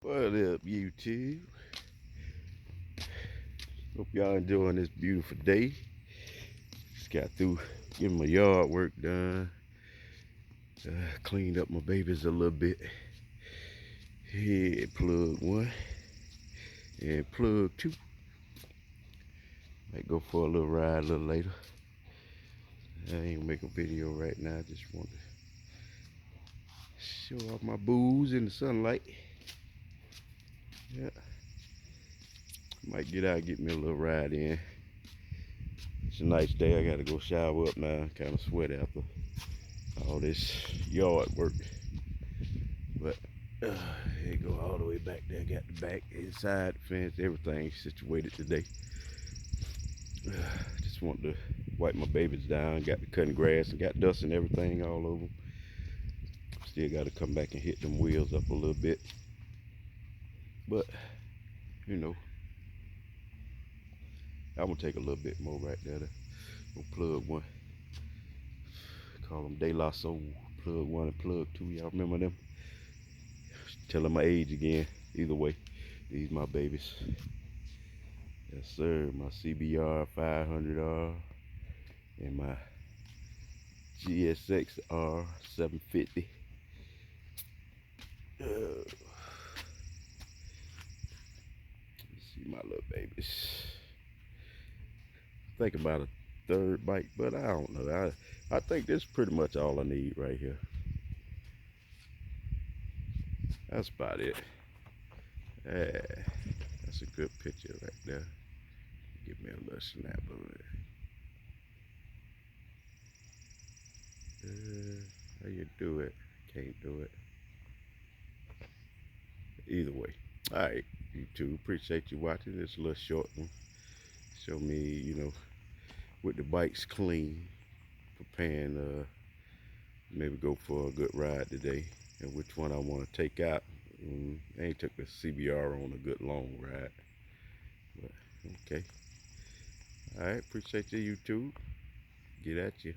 What up, YouTube? Hope y'all enjoying this beautiful day. Just got through getting my yard work done. Cleaned up my babies a little bit. Head plug one and plug two. Might go for a little ride a little later. I ain't gonna make a video right now. I just want to show off my boos in the sunlight. Yeah. Might get out, get me a little ride in. It's a nice day. I gotta go shower up now. Kind of sweaty after all this yard work. But here you go all the way back there. Got the back, inside, the fence, everything situated today. Just want to wipe my babies down. Got the cutting grass and got dust and everything all over them. Still got to come back and hit them wheels up a little bit. But, you know, I'm going to take a little bit more right there. We'll plug one. Call them De La Soul. Plug one and plug two. Y'all remember them? Telling my age again. Either way, these my babies. Yes, sir. My CBR 500R and my GSX R 750. Let's see my little babies. Think about a third bike, but I don't know. I think this is pretty much all I need right here. That's about it. Yeah, that's a good picture right there. Give me a little snap of it. How you do it? Can't do it. Either way. Alright, YouTube. Appreciate you watching this little short one. Show me, you know, with the bikes clean, preparing maybe go for a good ride today, and which one I want to take out. I ain't took the CBR on a good long ride, but okay. All right, appreciate you, YouTube. Get at you.